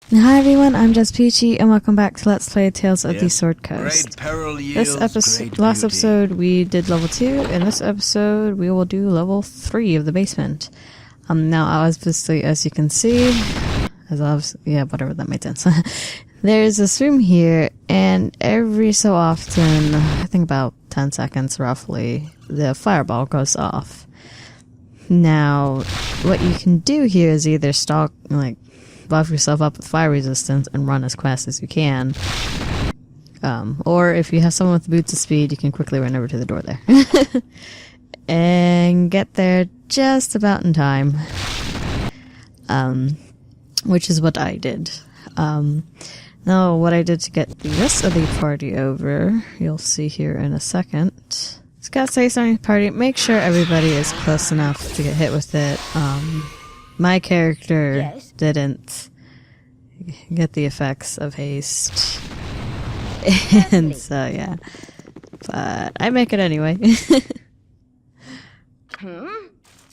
Hi everyone, I'm Just Peachy, and welcome back to Let's Play Tales of the Sword Coast. Last episode we did level 2, and this episode we will do level 3 of the basement. Now obviously, as you can see, whatever, that made sense. There's this room here, and every so often, I think about 10 seconds roughly, the fireball goes off. Now, what you can do here is either buff yourself up with fire resistance and run as fast as you can. Or if you have someone with boots of speed, you can quickly run over to the door there. And get there just about in time. Which is what I did. Now, what I did to get the rest of the party over, you'll see here in a second. Just gotta say something, party. Make sure everybody is close enough to get hit with it. My character didn't get the effects of haste. And so, yeah. But I make it anyway.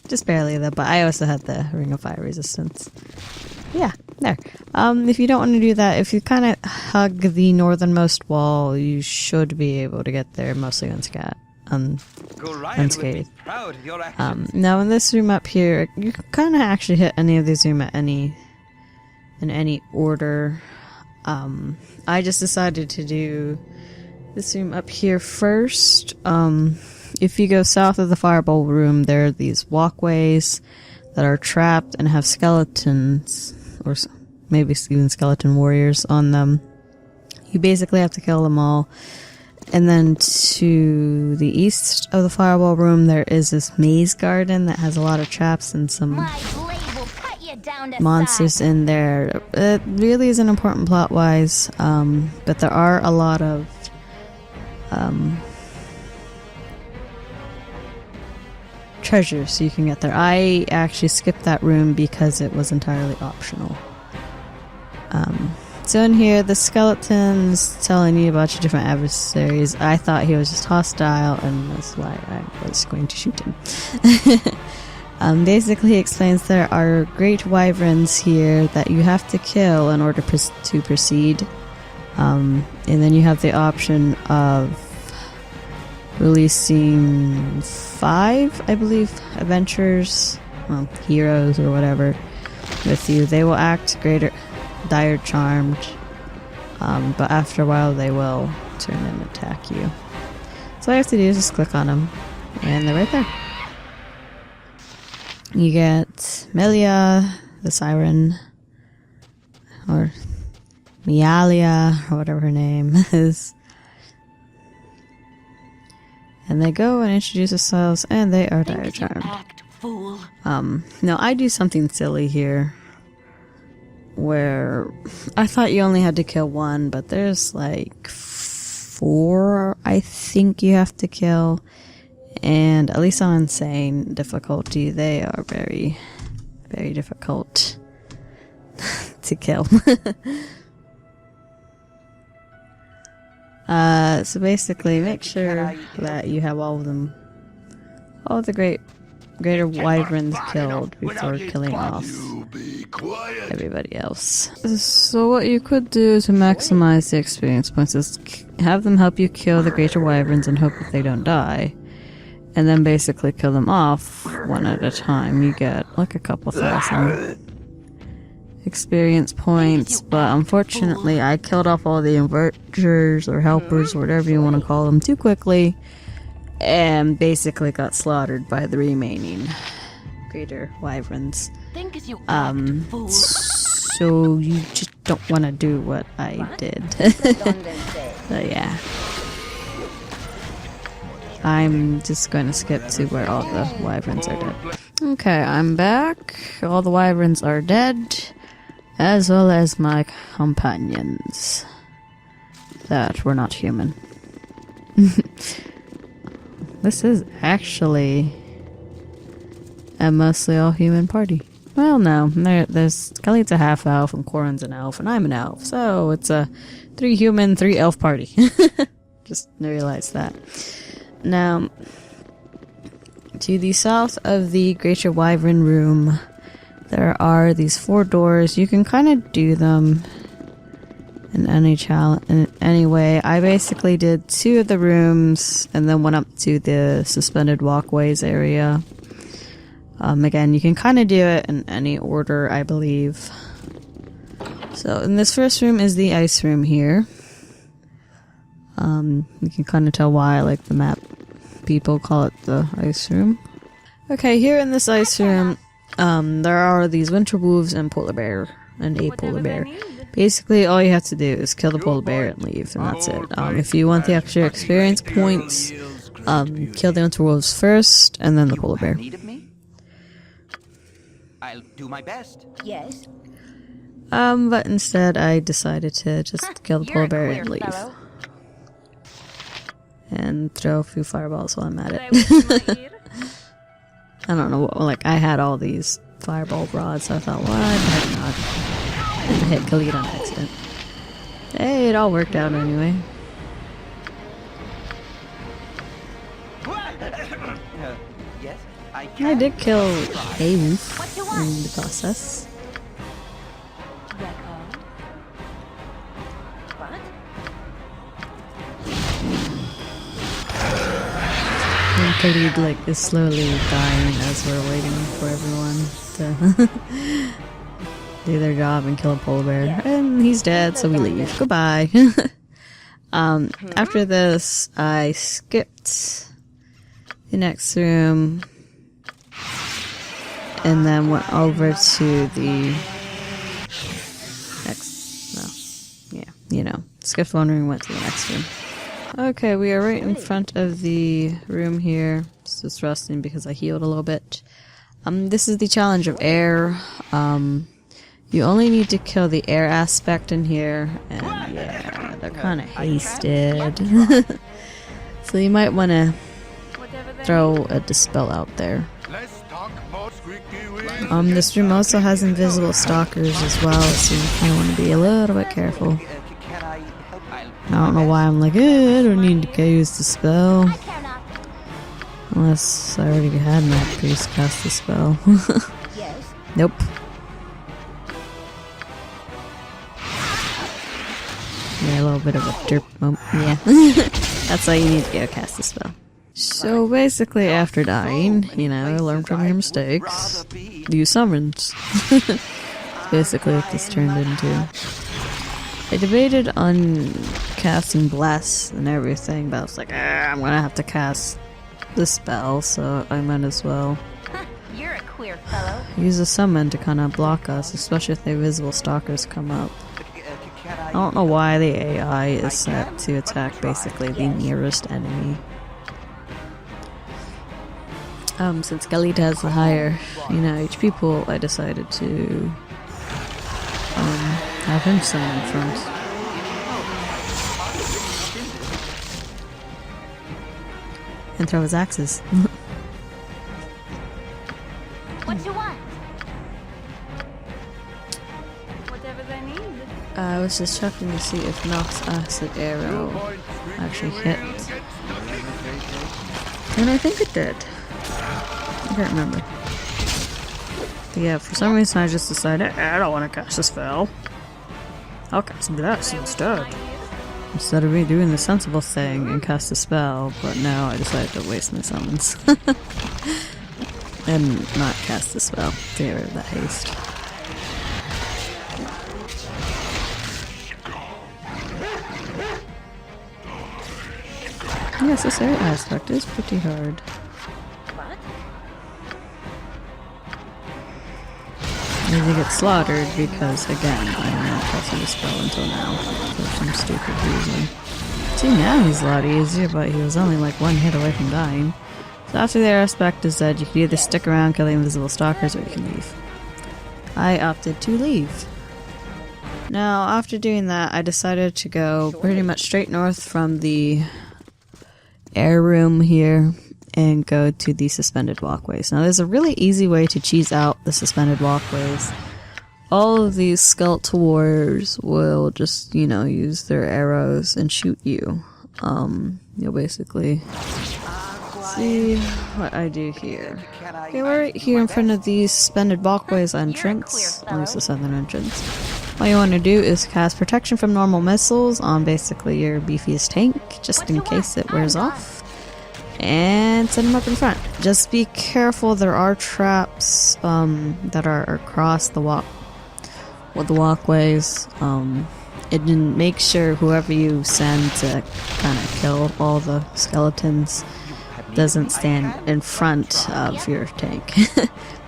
Just barely though, but I also had the Ring of Fire resistance. Yeah, there. If you don't want to do that, if you kind of hug the northernmost wall, you should be able to get there mostly unscathed. Unscathed. Now in this room up here, you can kind of actually hit any of these rooms in any order. I just decided to do this room up here first. If you go south of the fireball room, there are these walkways that are trapped and have skeletons, or maybe even skeleton warriors on them. You basically have to kill them all. And then to the east of the fireball room, there is this maze garden that has a lot of traps and some monsters in there. It really isn't important plot-wise, but there are a lot of treasures you can get there. I actually skipped that room because it was entirely optional. So in here, the skeleton's telling you about your different adversaries. I thought he was just hostile, and that's why I was going to shoot him. Basically, he explains there are great wyverns here that you have to kill in order to proceed. And then you have the option of releasing 5, I believe, adventurers, heroes or whatever, with you. They will act dire charmed, but after a while they will turn and attack you. So all you have to do is just click on them, and they're right there. You get Melia, the Siren, or Mialia, or whatever her name is. And they go and introduce themselves, and they are dire charmed. Now I do something silly here, where I thought you only had to kill 1, but there's like 4 I think you have to kill, and at least on insane difficulty they are very, very difficult to kill. So basically make sure that you have all of them, all the greater wyverns killed before killing off everybody else. So what you could do to maximize the experience points is have them help you kill the greater wyverns and hope that they don't die, and then basically kill them off one at a time. You get like a couple thousand experience points, but unfortunately I killed off all the inverters or helpers or whatever you want to call them too quickly, and basically got slaughtered by the remaining greater wyverns. So you just don't want to do what I did. So yeah. I'm just going to skip to where all the wyverns are dead. Okay, I'm back. All the wyverns are dead, as well as my companions that were not human. This is actually a mostly all human party. Well, no, there's Khalid's a half elf and Corin's an elf and I'm an elf, so it's a 3 human, 3 elf party. Just realized that. Now, to the south of the Greater Wyvern Room, there are these 4 doors. You can kind of do them in any way. I basically did 2 of the rooms and then went up to the suspended walkways area. Again, you can kind of do it in any order, I believe. So, in this first room is the ice room here. You can kind of tell why I like the map. People call it the ice room. Okay, here in this ice room, there are these winter wolves and polar bear, and a polar bear. Basically, all you have to do is kill the polar bear and leave, and that's it. If you want the extra experience points, kill the winter wolves first, and then the polar bear. I'll do my best. Yes. But instead I decided to just kill the polar bear and leave. Fellow. And throw a few fireballs while I'm at it. I don't know what, like, I had all these fireball rods, so I thought, why the heck not? And hit Khalid on accident. Hey, it all worked out anyway. Yes, I did kill a wolf in the process. And Khalid, like, is slowly dying as we're waiting for everyone to do their job and kill a polar bear. And he's dead, so we leave. Goodbye. After this, I skipped the next room and then went over to the next, skipped one room, went to the next room. Okay, we are right in front of the room here. It's just rusting because I healed a little bit. This is the challenge of air. You only need to kill the air aspect in here, and yeah, they're kind of hasted. So you might want to throw a dispel out there. This room also has invisible stalkers as well, so you kind of want to be a little bit careful. I don't know why I'm like, I don't need to use the spell. Unless I already had my priest cast the spell. Nope. Yeah, a little bit of a derp moment. Yeah. That's why you need to go cast the spell. So basically, after dying, learn from your mistakes. Use summons. Basically what this turned into. I debated on casting Bless and everything, but I was like, I'm gonna have to cast the spell, so I might as well You're a queer fellow. use a summon to kind of block us, especially if the invisible stalkers come up. I don't know why the AI is set to attack basically the nearest enemy. Since Khalid has the higher, HP pool, I decided to have him summon first. And throw his axes. What you want? Whatever they need. I was just checking to see if Nox Acid Arrow actually hit. And I think it did. I can't remember. But yeah, for some reason I just decided, I don't want to cast a spell. I'll cast Bless instead. Instead of me doing the sensible thing and cast a spell, but now I decided to waste my summons. And not cast a spell to get rid of that haste. Yes, this air aspect is pretty hard. Maybe get slaughtered because, again, I'm not casting a spell until now for some stupid reason. See, now he's a lot easier, but he was only like one hit away from dying. So after the air aspect is dead, you can either stick around, kill the invisible stalkers, or you can leave. I opted to leave. Now, after doing that, I decided to go pretty much straight north from the air room here and go to the suspended walkways. Now there's a really easy way to cheese out the suspended walkways. All of these skeletal warriors will just, use their arrows and shoot you. You'll basically see what I do here. Can I? Okay, we're right here in front of the suspended walkways You're a entrance, queer at least the fellow. southern entrance. All you want to do is cast protection from normal missiles on basically your beefiest tank, just What in you case want? it wears I'm done. off. And set them up in front. Just be careful, there are traps that are across the walkways. And make sure whoever you send to kind of kill all the skeletons doesn't stand in front of your tank,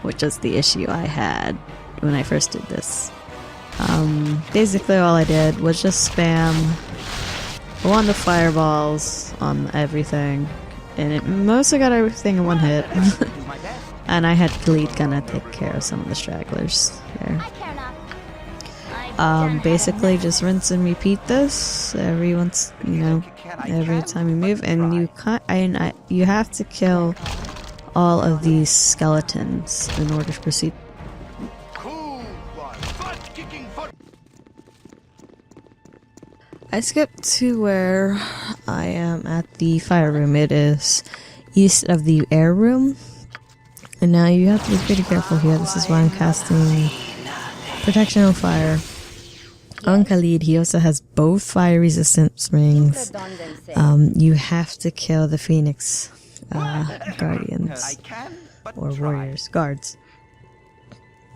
which is the issue I had when I first did this. Basically all I did was just spam a wand of fireballs on everything, and it mostly got everything in one hit. Do my best. And I had Gleed gonna take care of some of the stragglers there. I care not. I've done had Basically enough. just rinse and repeat this every once, every time you move, and you have to kill all of these skeletons in order to proceed. Cool one. Butt-kicking foot. I skipped to where I am at the fire room. It is east of the air room. And now you have to be pretty careful here. This is why I'm casting protection on fire. On Khalid, he also has both fire resistance rings. You have to kill the Phoenix I guardians can, but or try. warriors, guards.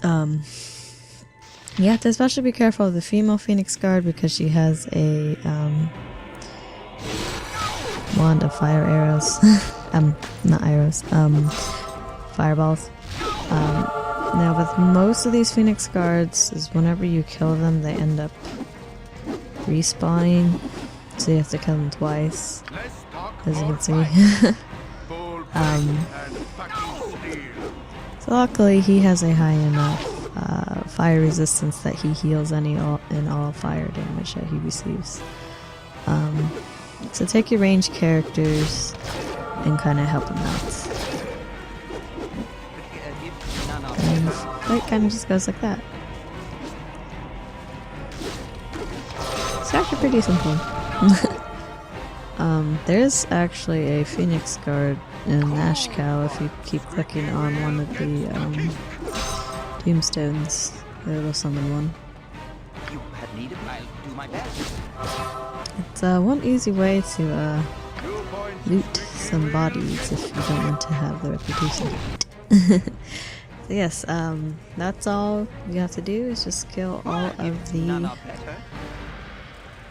You have to especially be careful of the female Phoenix guard because she has a wand of fire arrows. Not arrows. Fireballs. Now with most of these Phoenix guards is whenever you kill them they end up respawning, so you have to kill them twice, Let's talk as you more can see. fight. Bull fight and fucking steel. So luckily he has a high enough fire resistance that he heals any and all fire damage that he receives. So take your ranged characters and kind of help him out. None of And the fight kind of just goes like that. It's actually pretty simple. There's actually a Phoenix guard in Nashkel if you keep clicking on one of the tombstones. The little summon one. you have needed. I'll do my best. It's one easy way to 2 points. loot some bodies if you don't want to have the reputation. So yes, that's all you have to do is just kill all of None the... are better.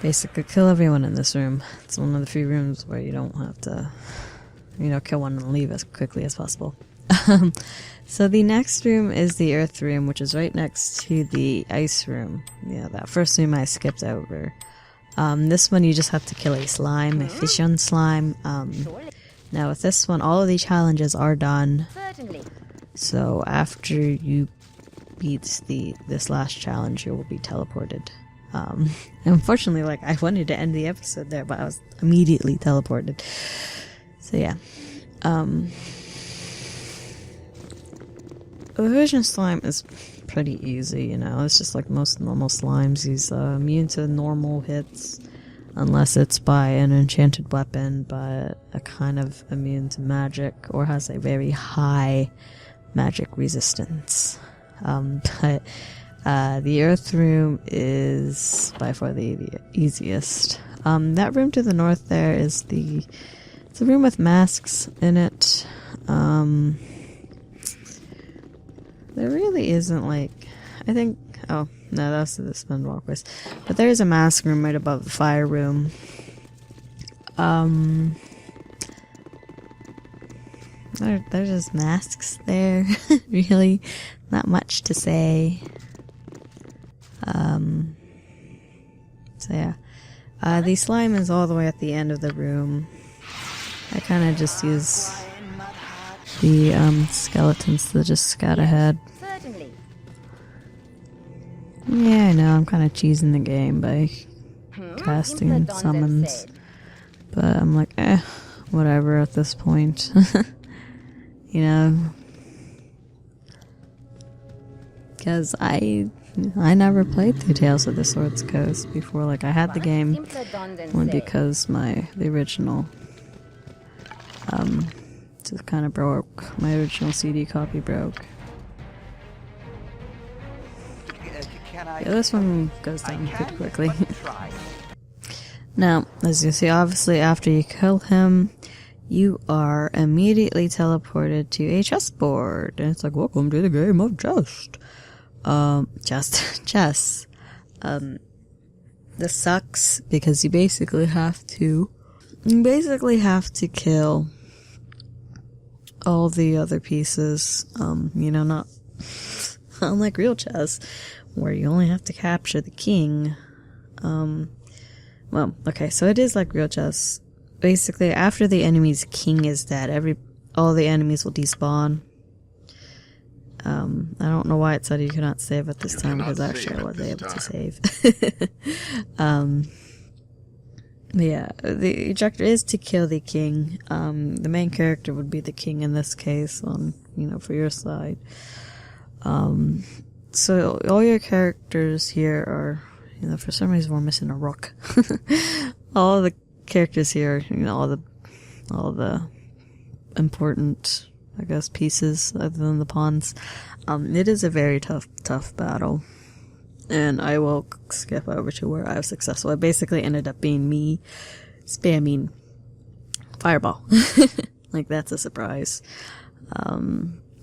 Basically kill everyone in this room. It's one of the few rooms where you don't have to, kill one and leave as quickly as possible. So the next room is the earth room, which is right next to the ice room. Yeah, that first room I skipped over. This one you just have to kill a slime, a fission slime. Now with this one, all of the challenges are done. Certainly. So after you beat this last challenge, you will be teleported. Unfortunately, I wanted to end the episode there, but I was immediately teleported. So yeah. The vision slime is pretty easy, it's just like most normal slimes. He's immune to normal hits, unless it's by an enchanted weapon, but a kind of immune to magic, or has a very high magic resistance. But the earth room is by far the easiest. That room to the north there is it's a room with masks in it. There really isn't I think, oh no, that's the spin walkways. But there is a mask room right above the fire room. There's just masks there. Really, not much to say. So yeah. The slime is all the way at the end of the room. I kind of just use the skeletons to just scout ahead. Certainly. Yeah, I know, I'm kind of cheesing the game by casting Simpler done than summons. said. But I'm like, whatever at this point. Because I never played through Tales of the Swords Coast before. I had the game Simpler done than only said. because the original Just kind of broke. My original CD copy broke. Can I? Yeah, this one goes I down can, pretty quickly. but try. Now, as you see, obviously after you kill him, you are immediately teleported to a chessboard. And it's like, welcome to the game of chess. This sucks because you basically have to kill all the other pieces. Not unlike real chess, where you only have to capture the king. Well, okay, so it is like real chess. Basically, after the enemy's king is dead, all the enemies will despawn. I don't know why it said you cannot save at this time, because actually I was able to save. Yeah, the ejector is to kill the king. The main character would be the king in this case, for your side. So all your characters here are, for some reason we're missing a rook. All the characters here, all the important, I guess, pieces other than the pawns. It is a very tough battle. And I will skip over to where I was successful. It basically ended up being me spamming fireball. Like, that's a surprise.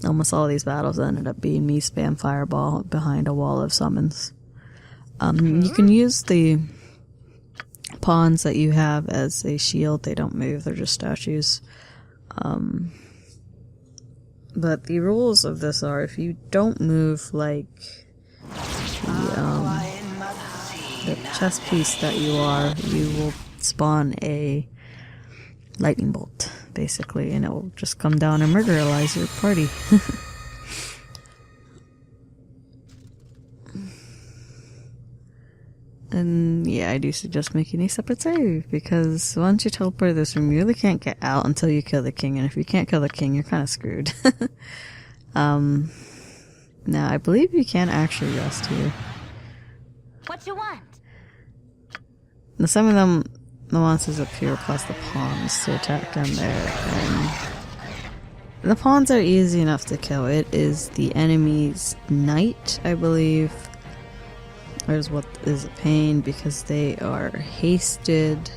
Almost all of these battles ended up being me spam fireball behind a wall of summons. You can use the pawns that you have as a shield. They don't move, they're just statues. But the rules of this are, if you don't move like the chess piece that you are, you will spawn a lightning bolt, basically, and it will just come down and murderize your party. And yeah, I do suggest making a separate save, because once you teleport this room, you really can't get out until you kill the king, and if you can't kill the king, you're kind of screwed. Now, I believe you can actually rest here. What you want? Now, some of them, the monsters appear plus the pawns to attack them there, and the pawns are easy enough to kill. It is the enemy's knight, I believe, is what is a pain, because they are hasted,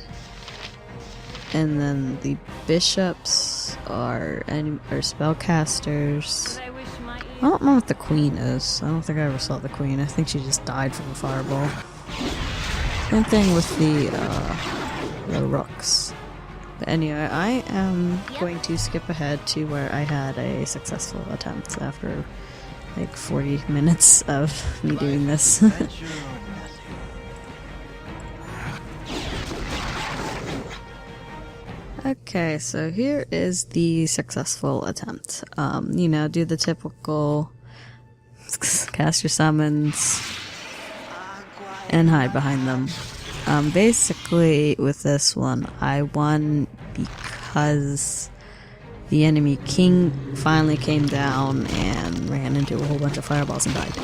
and then the bishops are spellcasters. I don't know what the queen is. I don't think I ever saw the queen. I think she just died from a fireball. Same thing with the rooks. But anyway, I am going to skip ahead to where I had a successful attempt after like 40 minutes of me doing this. Okay, so here is the successful attempt. Do the typical cast your summons and hide behind them. Basically, with this one, I won because the enemy king finally came down and ran into a whole bunch of fireballs and died.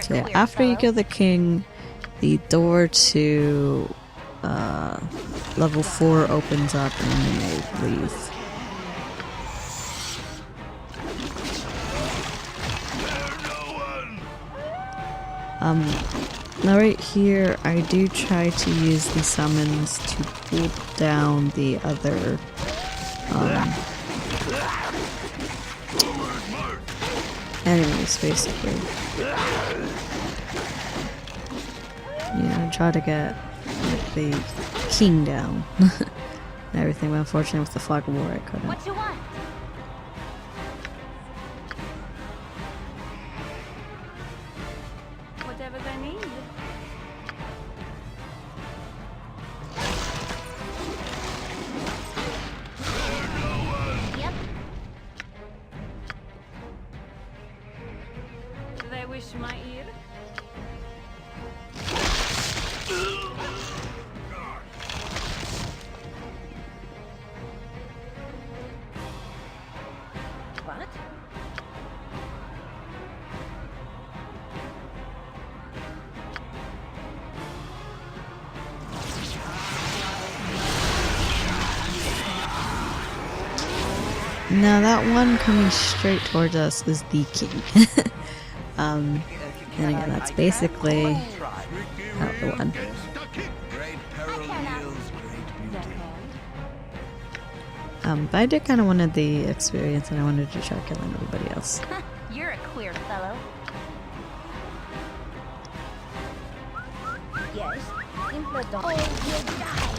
So yeah, after you kill the king, the door to level 4 opens up and you may leave. Now right here, I do try to use the summons to pull down the other enemies, basically. Try to get the king down and everything, but unfortunately with the flag of war I couldn't. What you want? Whatever they need. Yep. Do they wish my ear? What? Now that one coming straight towards us is the king. And again, that's basically not the one. Great peril yields great beauty. But I did kind of wanted the experience, and I wanted to try killing everybody else. You're a queer fellow. Yes.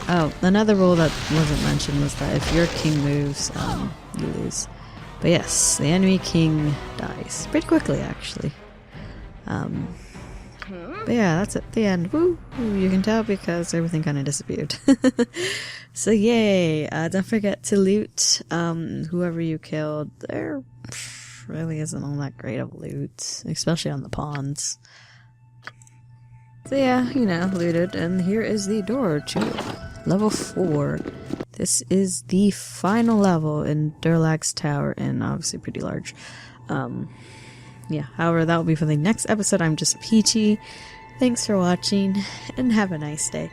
Oh, another rule that wasn't mentioned was that if your king moves, you lose. But yes, the enemy king dies pretty quickly, actually. But yeah, that's at the end. Woo! You can tell because everything kind of disappeared. So yay! Don't forget to loot whoever you killed. There really isn't all that great of loot, especially on the pawns. So yeah, you know, looted, and here is the door to level 4. This is the final level in Durlag's Tower, and obviously pretty large. Yeah, however, that will be for the next episode. I'm just Peachy. Thanks for watching, and have a nice day.